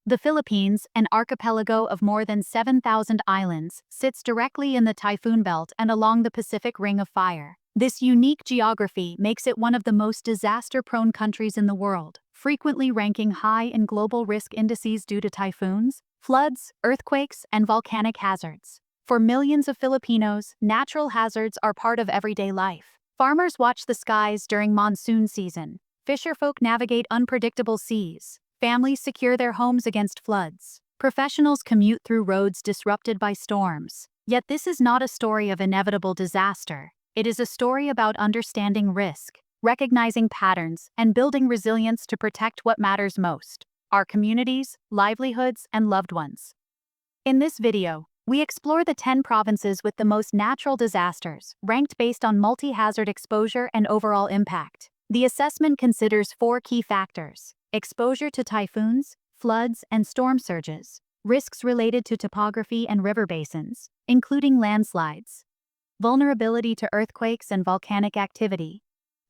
The Philippines, an archipelago of more than 7,000 islands, sits directly in the typhoon belt and along the Pacific Ring of Fire. This unique geography makes it one of the most disaster-prone countries in the world, frequently ranking high in global risk indices due to typhoons, floods, earthquakes, and volcanic hazards. For millions of Filipinos, natural hazards are part of everyday life. Farmers watch the skies during monsoon season. Fisherfolk navigate unpredictable seas. Families secure their homes against floods. Professionals commute through roads disrupted by storms. Yet this is not a story of inevitable disaster. It is a story about understanding risk, recognizing patterns, and building resilience to protect what matters most: our communities, livelihoods, and loved ones. In this video, we explore the 10 provinces with the most natural disasters, ranked based on multi-hazard exposure and overall impact. The assessment considers 4 key factors: exposure to typhoons, floods, and storm surges, risks related to topography and river basins, including landslides, vulnerability to earthquakes and volcanic activity,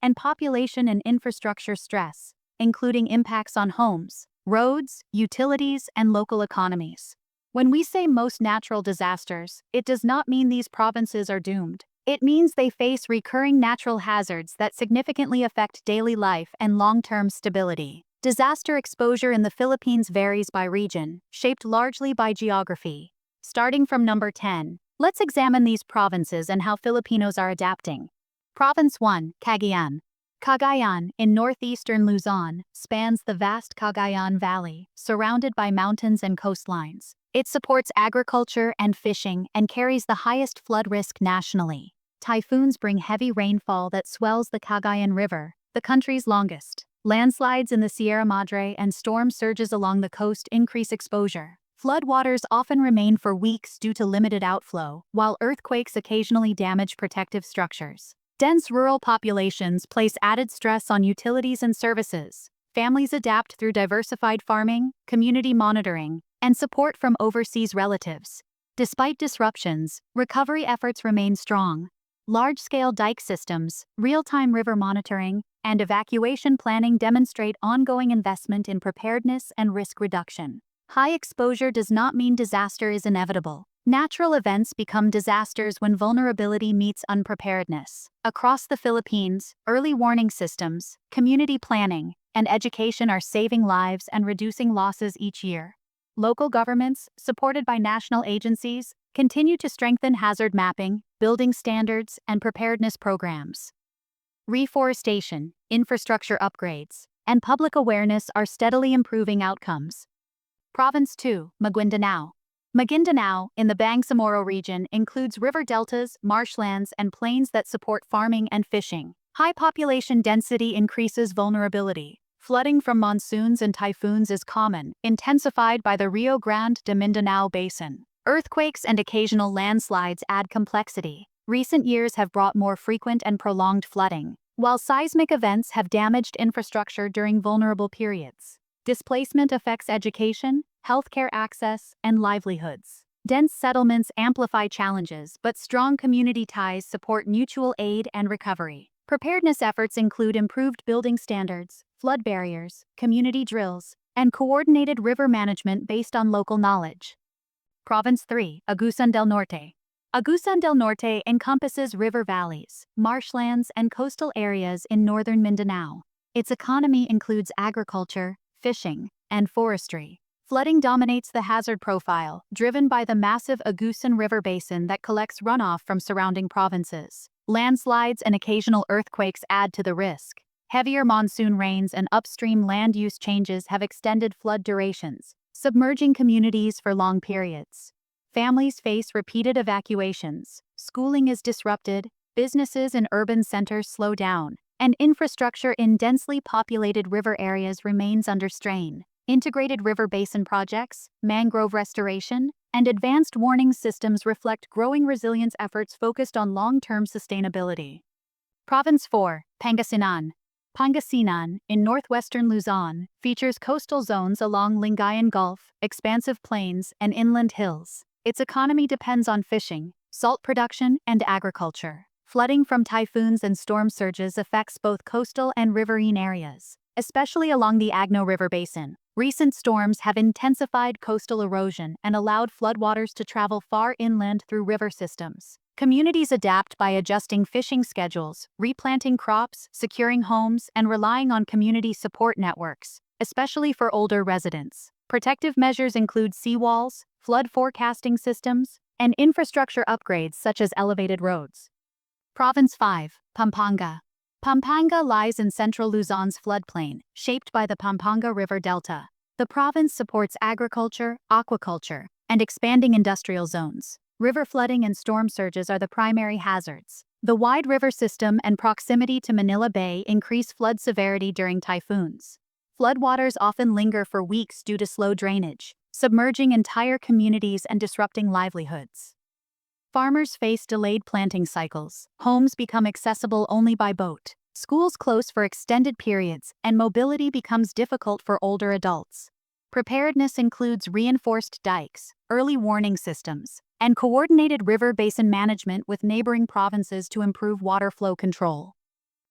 and population and infrastructure stress, including impacts on homes, roads, utilities, and local economies. When we say most natural disasters, it does not mean these provinces are doomed. It means they face recurring natural hazards that significantly affect daily life and long-term stability. Disaster exposure in the Philippines varies by region, shaped largely by geography. Starting from number 10, let's examine these provinces and how Filipinos are adapting. Province 1, Cagayan. Cagayan, in northeastern Luzon, spans the vast Cagayan Valley, surrounded by mountains and coastlines. It supports agriculture and fishing and carries the highest flood risk nationally. Typhoons bring heavy rainfall that swells the Cagayan River, the country's longest. Landslides in the Sierra Madre and storm surges along the coast increase exposure. Floodwaters often remain for weeks due to limited outflow, while earthquakes occasionally damage protective structures. Dense rural populations place added stress on utilities and services. Families adapt through diversified farming, community monitoring, and support from overseas relatives. Despite disruptions, recovery efforts remain strong. Large-scale dike systems, real-time river monitoring, and evacuation planning demonstrate ongoing investment in preparedness and risk reduction. High exposure does not mean disaster is inevitable. Natural events become disasters when vulnerability meets unpreparedness. Across the Philippines, early warning systems, community planning, and education are saving lives and reducing losses each year. Local governments, supported by national agencies, continue to strengthen hazard mapping, building standards, and preparedness programs. Reforestation, infrastructure upgrades, and public awareness are steadily improving outcomes. Province 2, Maguindanao. Maguindanao, in the Bangsamoro region, includes river deltas, marshlands, and plains that support farming and fishing. High population density increases vulnerability. Flooding from monsoons and typhoons is common, intensified by the Rio Grande de Mindanao Basin. Earthquakes and occasional landslides add complexity. Recent years have brought more frequent and prolonged flooding, while seismic events have damaged infrastructure during vulnerable periods. Displacement affects education, healthcare access, and livelihoods. Dense settlements amplify challenges, but strong community ties support mutual aid and recovery. Preparedness efforts include improved building standards, flood barriers, community drills, and coordinated river management based on local knowledge. Province 3, Agusan del Norte. Agusan del Norte encompasses river valleys, marshlands, and coastal areas in northern Mindanao. Its economy includes agriculture, fishing, and forestry. Flooding dominates the hazard profile, driven by the massive Agusan River basin that collects runoff from surrounding provinces. Landslides and occasional earthquakes add to the risk. Heavier monsoon rains and upstream land use changes have extended flood durations, submerging communities for long periods. Families face repeated evacuations, schooling is disrupted, businesses in urban centers slow down, and infrastructure in densely populated river areas remains under strain. Integrated river basin projects, mangrove restoration, and advanced warning systems reflect growing resilience efforts focused on long-term sustainability. Province 4, Pangasinan. Pangasinan, in northwestern Luzon, features coastal zones along Lingayen Gulf, expansive plains, and inland hills. Its economy depends on fishing, salt production, and agriculture. Flooding from typhoons and storm surges affects both coastal and riverine areas, especially along the Agno River basin. Recent storms have intensified coastal erosion and allowed floodwaters to travel far inland through river systems. Communities adapt by adjusting fishing schedules, replanting crops, securing homes, and relying on community support networks, especially for older residents. Protective measures include seawalls, flood forecasting systems, and infrastructure upgrades such as elevated roads. Province 5, Pampanga. Pampanga lies in central Luzon's floodplain, shaped by the Pampanga River Delta. The province supports agriculture, aquaculture, and expanding industrial zones. River flooding and storm surges are the primary hazards. The wide river system and proximity to Manila Bay increase flood severity during typhoons. Floodwaters often linger for weeks due to slow drainage, submerging entire communities and disrupting livelihoods. Farmers face delayed planting cycles, homes become accessible only by boat, schools close for extended periods, and mobility becomes difficult for older adults. Preparedness includes reinforced dikes, early warning systems, and coordinated river basin management with neighboring provinces to improve water flow control.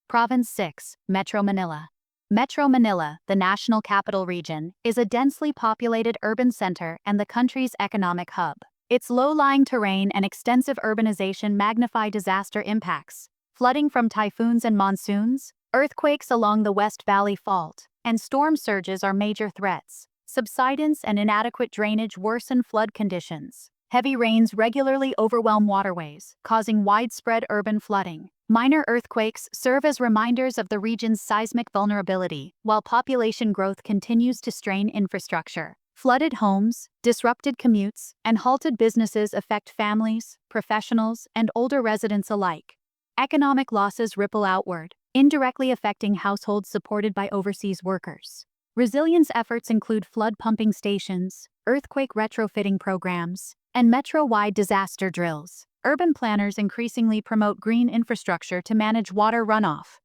Province 6, Metro Manila. Metro Manila, the national capital region, is a densely populated urban center and the country's economic hub. Its low-lying terrain and extensive urbanization magnify disaster impacts. Flooding from typhoons and monsoons, earthquakes along the West Valley Fault, and storm surges are major threats. Subsidence and inadequate drainage worsen flood conditions. Heavy rains regularly overwhelm waterways, causing widespread urban flooding. Minor earthquakes serve as reminders of the region's seismic vulnerability, while population growth continues to strain infrastructure. Flooded homes, disrupted commutes, and halted businesses affect families, professionals, and older residents alike. Economic losses ripple outward, indirectly affecting households supported by overseas workers. Resilience efforts include flood pumping stations, earthquake retrofitting programs, and metro-wide disaster drills. Urban planners increasingly promote green infrastructure to manage water runoff.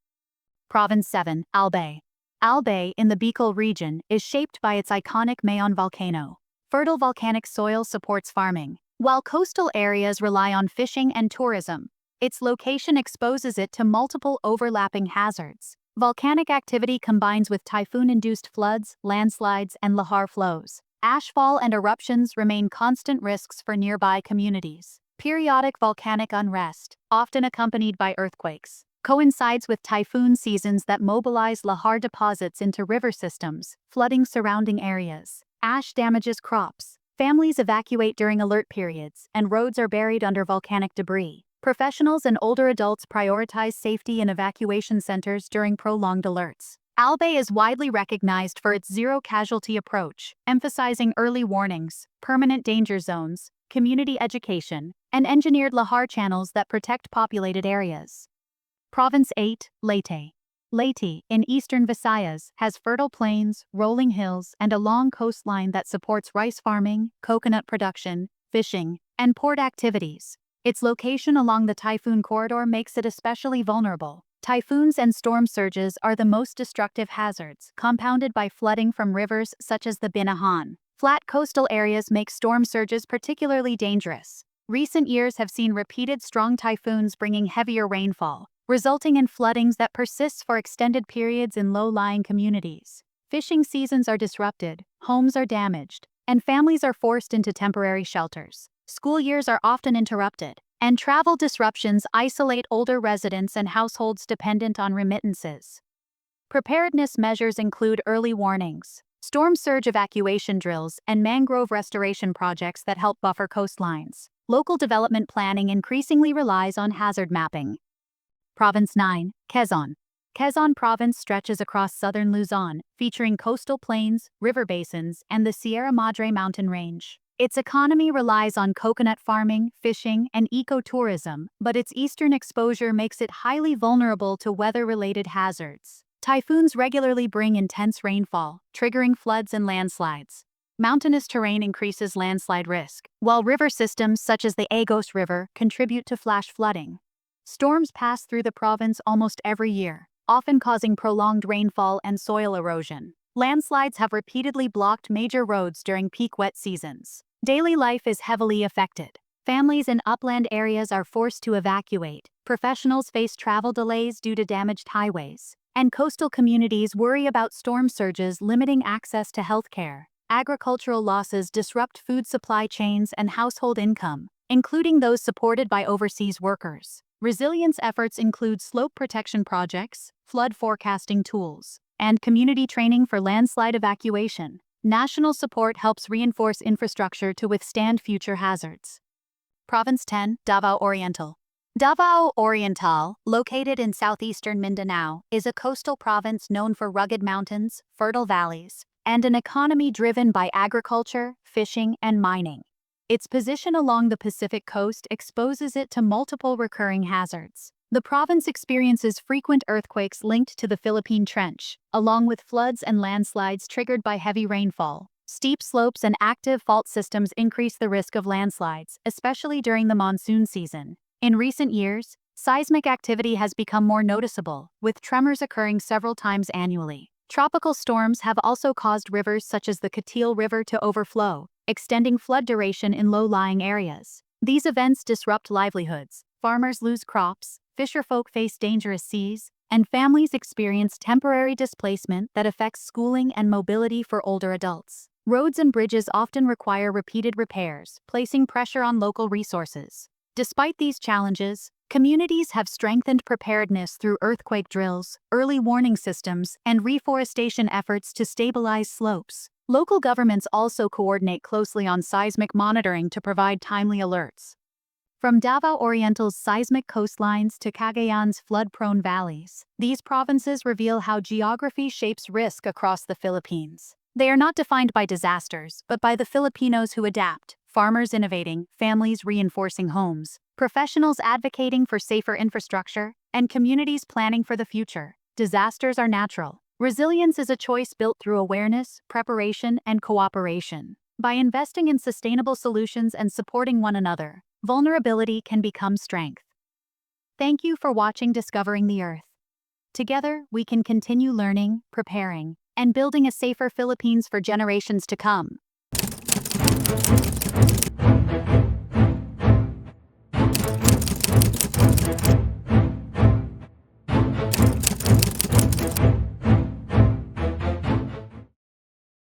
Province 7, Albay. Albay, in the Bicol region, is shaped by its iconic Mayon volcano. Fertile volcanic soil supports farming, while coastal areas rely on fishing and tourism. Its location exposes it to multiple overlapping hazards. Volcanic activity combines with typhoon-induced floods, landslides, and lahar flows. Ashfall and eruptions remain constant risks for nearby communities. Periodic volcanic unrest, often accompanied by earthquakes, coincides with typhoon seasons that mobilize lahar deposits into river systems, flooding surrounding areas. Ash damages crops. Families evacuate during alert periods, and roads are buried under volcanic debris. Professionals and older adults prioritize safety in evacuation centers during prolonged alerts. Albay is widely recognized for its zero-casualty approach, emphasizing early warnings, permanent danger zones, community education, and engineered lahar channels that protect populated areas. Province 8, Leyte. Leyte, in eastern Visayas, has fertile plains, rolling hills, and a long coastline that supports rice farming, coconut production, fishing, and port activities. Its location along the typhoon corridor makes it especially vulnerable. Typhoons and storm surges are the most destructive hazards, compounded by flooding from rivers such as the Binahan. Flat coastal areas make storm surges particularly dangerous. Recent years have seen repeated strong typhoons bringing heavier rainfall, resulting in floodings that persists for extended periods in low-lying communities. Fishing seasons are disrupted, homes are damaged, and families are forced into temporary shelters. School years are often interrupted, and travel disruptions isolate older residents and households dependent on remittances. Preparedness measures include early warnings, storm surge evacuation drills, and mangrove restoration projects that help buffer coastlines. Local development planning increasingly relies on hazard mapping. Province 9, Quezon. Quezon Province stretches across southern Luzon, featuring coastal plains, river basins, and the Sierra Madre mountain range. Its economy relies on coconut farming, fishing, and ecotourism, but its eastern exposure makes it highly vulnerable to weather-related hazards. Typhoons regularly bring intense rainfall, triggering floods and landslides. Mountainous terrain increases landslide risk, while river systems such as the Agos River contribute to flash flooding. Storms pass through the province almost every year, often causing prolonged rainfall and soil erosion. Landslides have repeatedly blocked major roads during peak wet seasons. Daily life is heavily affected. Families in upland areas are forced to evacuate. Professionals face travel delays due to damaged highways, and coastal communities worry about storm surges limiting access to healthcare. Agricultural losses disrupt food supply chains and household income, including those supported by overseas workers. Resilience efforts include slope protection projects, flood forecasting tools, and community training for landslide evacuation. National support helps reinforce infrastructure to withstand future hazards. Province 10, Davao Oriental. Davao Oriental, located in southeastern Mindanao, is a coastal province known for rugged mountains, fertile valleys, and an economy driven by agriculture, fishing, and mining. Its position along the Pacific coast exposes it to multiple recurring hazards. The province experiences frequent earthquakes linked to the Philippine Trench, along with floods and landslides triggered by heavy rainfall. Steep slopes and active fault systems increase the risk of landslides, especially during the monsoon season. In recent years, seismic activity has become more noticeable, with tremors occurring several times annually. Tropical storms have also caused rivers such as the Katil River to overflow, extending flood duration in low-lying areas. These events disrupt livelihoods, farmers lose crops, fisherfolk face dangerous seas, and families experience temporary displacement that affects schooling and mobility for older adults. Roads and bridges often require repeated repairs, placing pressure on local resources. Despite these challenges, communities have strengthened preparedness through earthquake drills, early warning systems, and reforestation efforts to stabilize slopes. Local governments also coordinate closely on seismic monitoring to provide timely alerts. From Davao Oriental's seismic coastlines to Cagayan's flood-prone valleys, these provinces reveal how geography shapes risk across the Philippines. They are not defined by disasters, but by the Filipinos who adapt, farmers innovating, families reinforcing homes, professionals advocating for safer infrastructure, and communities planning for the future. Disasters are natural. Resilience is a choice built through awareness, preparation, and cooperation. By investing in sustainable solutions and supporting one another, vulnerability can become strength. Thank you for watching Discovering the Earth. Together, we can continue learning, preparing, and building a safer Philippines for generations to come.